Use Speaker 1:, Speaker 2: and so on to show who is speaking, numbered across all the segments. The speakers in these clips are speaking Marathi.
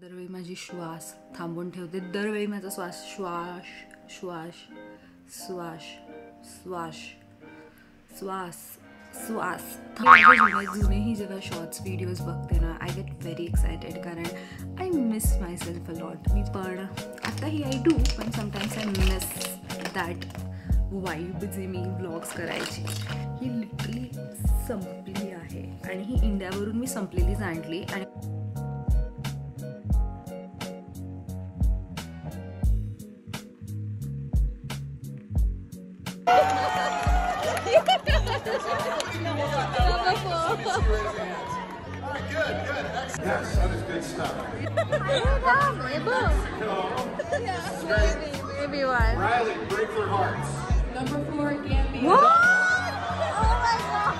Speaker 1: दरवेळी माझी श्वास थांबवून ठेवते. दरवेळी माझा श्वास श्वास श्वास श्वास श्वास श्वास श्वास जुनेही जेव्हा शॉर्ट्स व्हिडिओज बघते ना, आय गेट व्हेरी एक्सायटेड कारण I miss myself a lot. मी पण आताही आय डू, पण sometimes I miss that vibe जे मी व्लॉग्स करायची ही लिटरली संपली आहे. आणि ही इंडियावरून मी संपलेलीच आणली. आणि
Speaker 2: Yes, that is good stuff.
Speaker 1: Maybe one.
Speaker 2: Riley, break for hearts.
Speaker 3: Number 4, Gambia.
Speaker 1: What? Oh my god!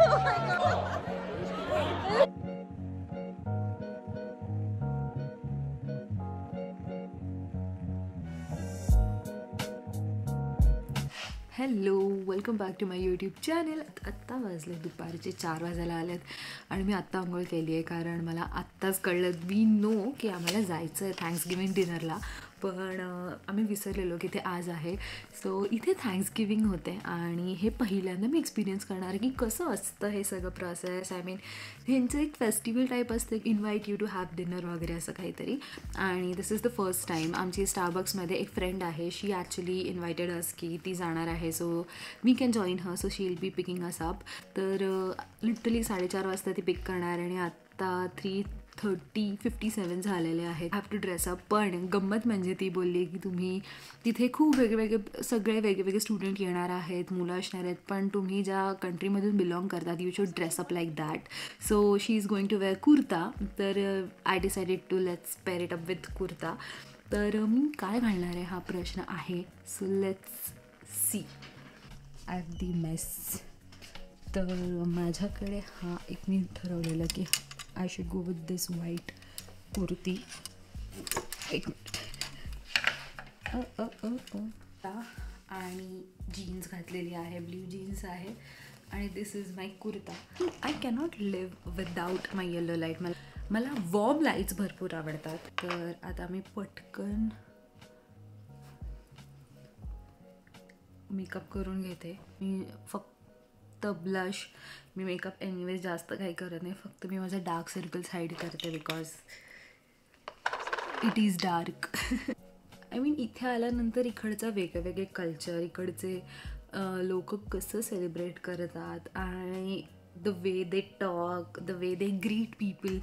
Speaker 1: Oh my god! Hello, welcome back to my YouTube channel. आत्ता वाजले दुपारचे 4 वाजायला आलेत आणि मी आत्ता अंघोळ केली आहे कारण मला आत्ताच कळलं वी नो की आम्हाला जायचं आहे थँक्सगिव्हिंग डिनरला, पण आम्ही विसरलेलो की ते आज आहे. सो इथे थँक्सगिव्हिंग होते आणि हे पहिल्यांदा मी एक्सपिरियन्स करणार की कसं असतं हे सगळं प्रोसेस. आय मीन ह्यांचं एक फेस्टिवल टाईप असतं, invite you to have dinner वगैरे असं काहीतरी. आणि this is the first time. आमची स्टारबक्समध्ये एक फ्रेंड आहे, शी ॲक्च्युली इन्व्हायटेड अस की ती जाणार आहे, so we can join her, so she will be picking us up. तर लिटरली 4:30 वाजता ती पिक करणार आणि आत्ता 3:57 झालेले आहेत. Have to dress up. पण गंमत म्हणजे ती बोलली की तुम्ही तिथे खूप सगळे वेगवेगळे स्टुडंट येणार आहेत, मुलं असणार आहेत, पण तुम्ही ज्या कंट्रीमधून बिलॉंग करतात you should dress up like that. So she is going to wear kurta. तर I decided to let's pair it up with kurta. तर मी काय घालणार आहे हा प्रश्न आहे. So let's see at the mess. तर माझ्याकडे एक मी ठरवलेलं की I should go with this white kurti. एक आणि जीन्स घातलेली आहे, ब्ल्यू जीन्स आहे आणि this is my kurta. I cannot live without my yellow light. मला वॉर्म लाईट्स भरपूर आवडतात. तर आता मी पटकन मेकअप करून घेते. मी फक्त ब्लश, मी मेकअप एनिवेज जास्त काही करत नाही, फक्त मी माझा डार्क सर्कल्स हाईड करते because it is dark. I mean इथे आल्यानंतर इकडचं वेगवेगळे कल्चर, इकडचे लोक कसं सेलिब्रेट करतात आणि the way they talk, the way they greet people.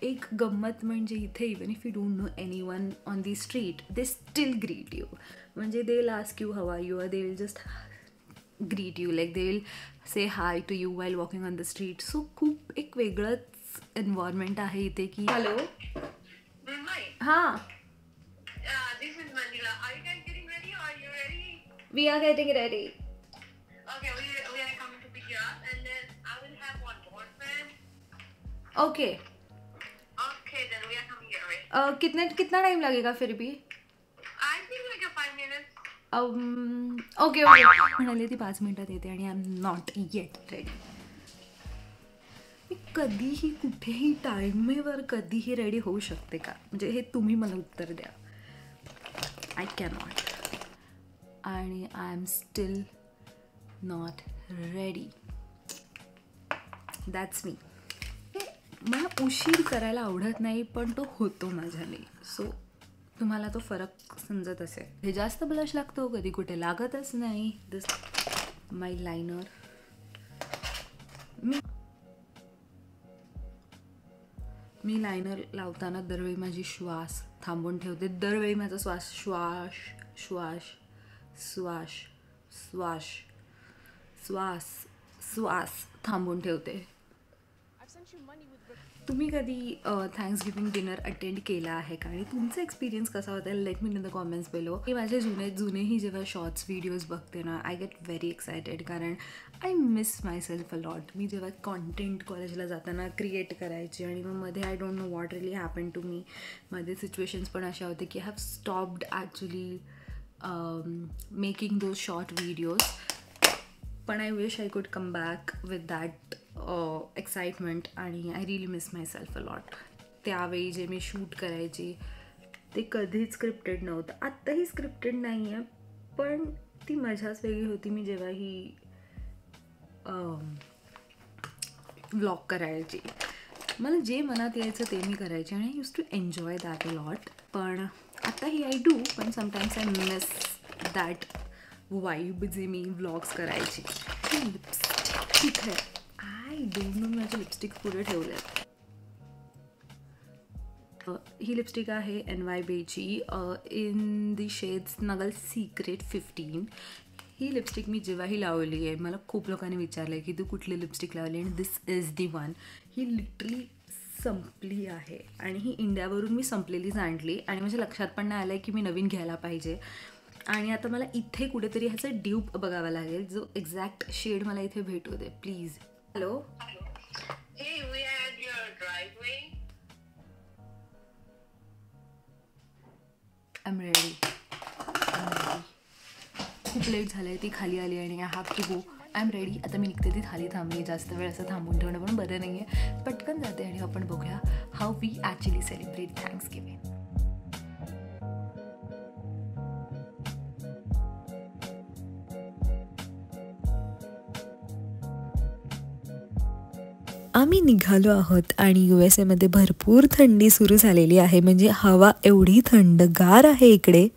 Speaker 1: एक गंमत म्हणजे इथे even if you don't know anyone on the street they still greet you. म्हणजे they will ask you how are you, और they will just greet you, like they will say hi to you while walking on the street. So खूप एक वेगळंच एन्व्हायरमेंट आहे इथे की हॅलो हां
Speaker 3: This is Manila. Are you guys getting ready or are you ready?
Speaker 1: We are getting ready.
Speaker 3: Okay, we are coming to pick you up and then I will have one boyfriend.
Speaker 1: Okay.
Speaker 3: Okay, then we are coming your way.
Speaker 1: कितना टाइम लगेगा फिर भी?
Speaker 3: I think like a 5 minutes.
Speaker 1: Okay म्हणाले ती 5 मिनिटात येते आणि I am not yet ready. मी कधीही कुठेही टाईमेवर कधीही रेडी होऊ शकते का? म्हणजे हे तुम्ही मला उत्तर द्या. आय कॅनॉट आणि I am still not ready. That's me. मला उशीर करायला आवडत नाही, पण तो होतो माझ्याने. सो तुम्हाला तो फरक समजत असेल. हे जास्त ब्लश लागतो, कधी कुठे लागतच नाही. दिस माय लायनर. मी लायनर लावताना दरवेळी माझी श्वास थांबवून ठेवते. दरवेळी माझा श्वास श्वास श्वास श्वास श्वास श्वास श्वास थांबवून ठेवते. तुम्ही कधी थँक्सगिव्हिंग डिनर अटेंड केला आहे का आणि तुमचा एक्सपिरियन्स कसा होता? Let me in the comments below. मी माझे जुनेही जेव्हा शॉर्ट्स व्हिडिओज बघते ना, आय गेट व्हेरी एक्सायटेड कारण I miss myself a lot. मी जेव्हा कॉन्टेंट कॉलेजला जाताना क्रिएट करायची आणि मग मध्ये I don't know what really happen to me. मध्ये सिच्युएशन्स पण अशा होते की I have stopped actually making those short videos. पण I wish I could come back with that excitement and I really miss myself a lot. त्यावेळी जे मी शूट करायची ते कधीच स्क्रिप्टेड नव्हतं. आत्ताही स्क्रिप्टेड नाही आहे, पण ती मजाच वेगळी होती. मी जेव्हा ही व्लॉग करायची, मला जे मनात यायचं ते मी करायचे आणि I use to enjoy that a lot. पण आत्ताही आय डू, पण sometimes I miss that vibe जे मी व्लॉग्स करायची. लिपस्टिक आहे, आय डोंट नो, माझे लिपस्टिक पुढे ठेवले. ही लिपस्टिक आहे NYBची इन दी शेड्स नगल सिक्रेट 15. ही लिपस्टिक मी जेव्हाही लावली आहे, मला खूप लोकांनी विचारलं आहे की तू कुठली लिपस्टिक लावली, आणि दिस इज दी वन. ही लिटरली संपली आहे आणि ही इंडियावरून मी संपलेलीच आणली आणि माझ्या लक्षात पण नाही आलं आहे की मी नवीन घ्यायला पाहिजे. आणि आता मला इथे कुठेतरी ह्याचं ड्यूप बघावा लागेल, जो एक्झॅक्ट शेड मला इथे भेटू दे please. Hello.
Speaker 3: Hey, we are at your driveway.
Speaker 1: I am ready. खूप लेट झालं आहे, ती खाली आली आणि I have to go. I am ready. आता मी निघते, ती खाली थांबली. जास्त वेळ असं थांबून ठेवणं पण बरं नाही आहे. पटकन जाते आणि आपण बघूया how we actually celebrate Thanksgiving. आम्ही निघालो आहोत आणि USA मध्ये भरपूर थंडी सुरू झालेली आहे. म्हणजे हवा एवढी थंडगार आहे इकडे.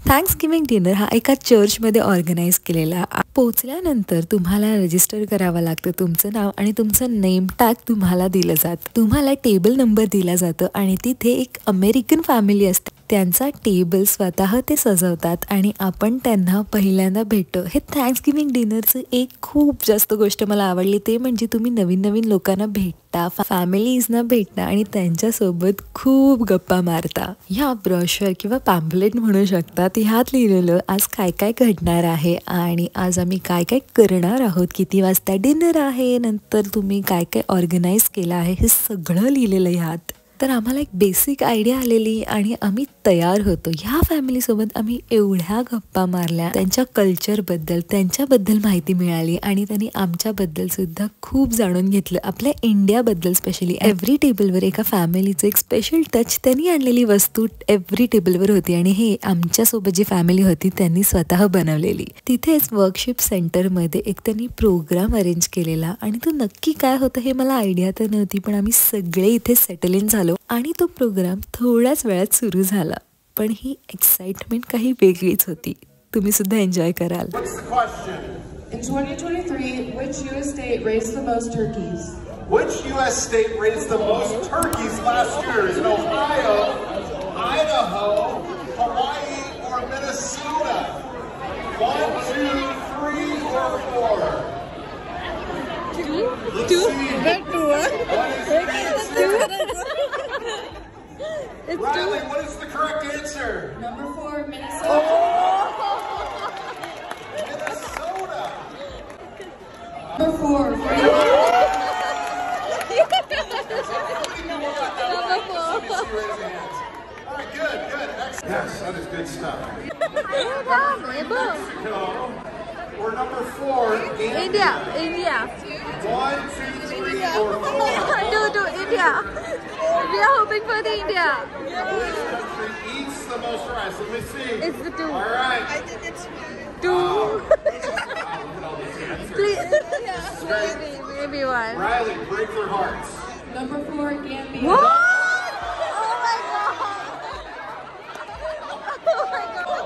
Speaker 1: थँक्सगिव्हिंग डिनर हा एका चर्चमध्ये ऑर्गनाईज केलेला. पोचल्यानंतर तुम्हाला रजिस्टर करावं लागतं तुमचं नाव आणि तुमचं नेम टॅग तुम्हाला दिलं जातं. तुम्हाला टेबल नंबर दिला जातं आणि तिथे एक अमेरिकन फॅमिली असते. त्यांचा टेबल स्वतः ते सजवतात आणि आपण त्यांना पहिल्यांदा भेटतो. हे थँक्सगिव्हिंग डिनरचं एक खूप जास्त गोष्ट मला आवडली, ते म्हणजे तुम्ही नवीन नवीन लोकांना भेटता, फॅमिलीजना भेटता आणि त्यांच्यासोबत खूप गप्पा मारता. ह्या ब्रॉशर किंवा पॅम्पलेट म्हणू शकतात, ह्यात लिहिलेलं आज काय काय घडणार आहे आणि आज आम्ही काय काय करणार आहोत, किती वाजता डिनर आहे, नंतर तुम्ही काय काय ऑर्गनाईज केलं आहे, हे सगळं लिहिलेलं ह्यात. तर आम्हाला एक बेसिक आयडिया आलेली आणि आम्ही तयार होतो. ह्या फॅमिलीसोबत आम्ही एवढ्या गप्पा मारल्या, त्यांच्या कल्चरबद्दल, त्यांच्याबद्दल माहिती मिळाली आणि त्यांनी आमच्याबद्दल सुद्धा खूप जाणून घेतलं, आपल्या इंडियाबद्दल स्पेशली. एव्हरी टेबलवर एका फॅमिलीचं एक स्पेशल टच, त्यांनी आणलेली वस्तू एव्हरी टेबलवर होती आणि हे आमच्यासोबत जी फॅमिली होती त्यांनी स्वतः बनवलेली. तिथेच वर्कशिप सेंटरमध्ये एक त्यांनी प्रोग्राम अरेंज केलेला आणि तो नक्की काय होतं हे मला आयडिया तर नव्हती, पण आम्ही सगळे इथे सेटल इन झालो आणि तो प्रोग्राम थोड्याच वेळात सुरू झाला. पण ही एक्साइटमेंट काही वेगळीच होती. तुम्ही सुद्धा एन्जॉय कराल.
Speaker 2: What's the question?
Speaker 4: In 2023, which U.S. state raised the most turkeys?
Speaker 2: Which U.S. state raised the most turkeys last year? Is it Ohio, Idaho, Hawaii, or Minnesota? 1, 2, 3, or 4? Two? Riley, what is the correct answer?
Speaker 4: Number 4, Minnesota.
Speaker 2: Minnesota.
Speaker 4: Number 4,
Speaker 2: All right, good. Excellent. Yes, that is good stuff. We're number 4.
Speaker 5: India.
Speaker 2: 1, 2, 3, or 4.
Speaker 5: Do India. We are hoping for the India.
Speaker 2: Which country eats the most rice? Let me see.
Speaker 5: It's the 2.
Speaker 2: All right.
Speaker 5: Two.
Speaker 2: Look at all these answers.
Speaker 5: Please. Maybe one.
Speaker 2: Riley, break their hearts.
Speaker 4: Number 4, Gambia.
Speaker 5: What? Oh my god. Oh my god.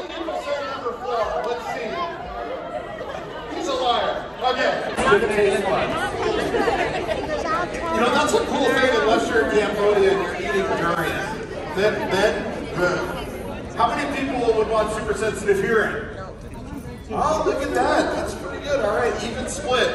Speaker 2: People say number 4. Let's see. He's a liar. Okay. Good taste buds. You know, that's a cool thing unless you're in Cambodia and you're eating durian. Then, how many people would want super sensitive hearing? Oh, look at that. That's pretty good. All right, even split.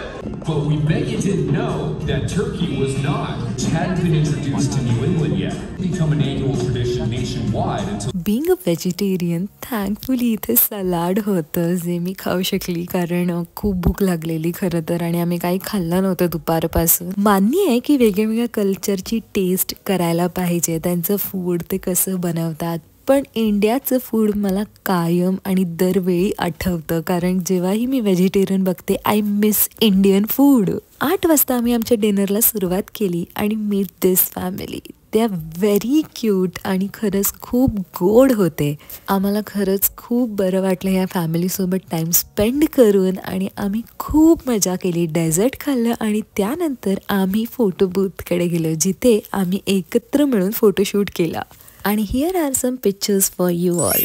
Speaker 6: But we bet you didn't know that turkey was not, hadn't been introduced to New England yet. Become an annual tradition nationwide until
Speaker 1: being a vegetarian, thankfully इथे सलाड होतं जे मी खाऊ शकली, कारण खूप भूक लागलेली खरं तर आणि आम्ही काही खाल्लं नव्हतं दुपारपासून. मान्य आहे की वेगवेगळ्या कल्चरची टेस्ट करायला पाहिजे, त्यांचं फूड ते कसं बनवतात, पण इंडियाचं फूड मला कायम आणि दरवेळी आठवतं, कारण जेव्हाही मी व्हेजिटेरियन बघते आय मिस इंडियन फूड. 8 वाजता आम्ही आमच्या डिनरला सुरुवात केली आणि meet this family. They are very cute आणि खरंच खूप गोड होते. आम्हाला खरंच खूप बरं वाटलं या फॅमिलीसोबत टाईम स्पेंड करून आणि आम्ही खूप मजा केली. डेझर्ट खाल्लं आणि त्यानंतर आम्ही फोटो बूथकडे गेलो, जिथे आम्ही एकत्र मिळून फोटोशूट केला. आणि here are some pictures for you all.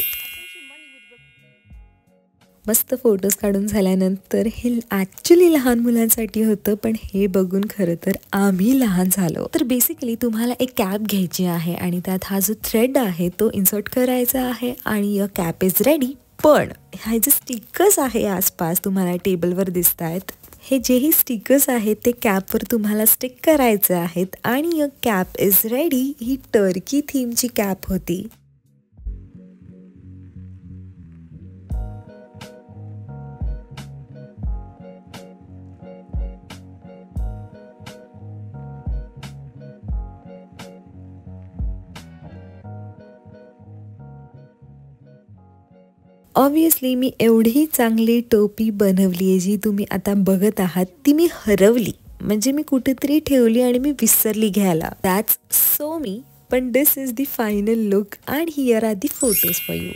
Speaker 1: मस्त फोटोज काढून झाल्यानंतर हे ॲक्च्युली लहान मुलांसाठी होतं, पण हे बघून खरं तर आम्ही लहान झालो. तर बेसिकली तुम्हाला एक कॅप घ्यायची आहे आणि त्यात हा जो थ्रेड आहे तो इन्सर्ट करायचा आहे आणि युअर कॅप इज रेडी. पण ह्या जे स्टिकर्स आहे आसपास तुम्हाला टेबलवर दिसत आहेत, हे जेही स्टिकर्स आहेत ते कॅपवर तुम्हाला स्टिक करायचे आहेत आणि युअर कॅप इज रेडी. ही टर्की थीमची कॅप होती. ऑब्वियसली मी एवढी चांगली टोपी बनवली आहे जी तुम्ही आता बघत आहात, ती मी हरवली. म्हणजे मी कुठेतरी ठेवली आणि मी विसरली घ्यायला. That's so me. पण this is the final look and here are the photos for you.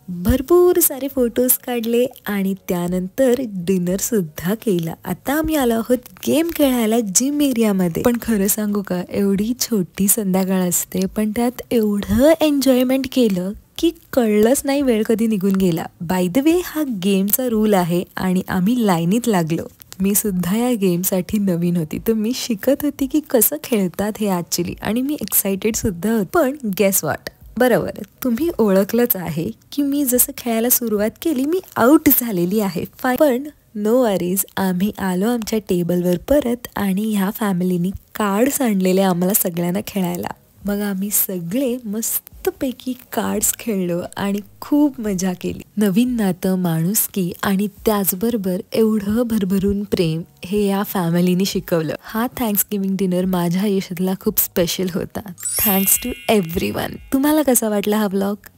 Speaker 1: भरपूर सारे फोटोज काढले आणि त्यानंतर डिनर सुद्धा केला. आता आम्ही आलो आहोत गेम खेळायला जिम एरियामध्ये. पण खरं सांगू का, एवढी छोटी संध्याकाळ असते पण त्यात एवढं एन्जॉयमेंट केलं की कळलंच नाही वेळ कधी निघून गेला. बाय द वे, हा गेमचा रूल आहे आणि आम्ही लाईनीत लागलो. मी सुद्धा या गेमसाठी नवीन होती, तर मी शिकत होती की कसं खेळतात हे ॲक्च्युली, आणि मी एक्सायटेड सुद्धा होते. पण गेस वॉट, बरोबर तुम्ही ओळखलंच आहे की मी जसं खेळायला सुरुवात केली मी आऊट झालेली आहे. पण नो वरीज, आम्ही आलो आमच्या टेबलवर परत आणि ह्या फॅमिलीनी कार्ड्स आणलेले आम्हाला सगळ्यांना खेळायला. मग आम्ही सगळे मस्तपैकी कार्ड्स खेळलो आणि खूप मजा केली. नवीन नातं, माणुसकी आणि त्याचबरोबर एवढं भरभरून प्रेम हे या फॅमिलीने शिकवलं. हा थँक्सगिव्हिंग डिनर माझ्या आयुष्यातला खूप स्पेशल होता. Thanks to everyone. तुम्हाला कसा वाटला हा vlog?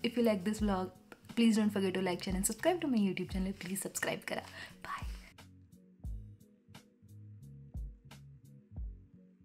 Speaker 5: If you like this vlog, please don't forget to like, share and subscribe to my YouTube channel. Please subscribe करा. Bye.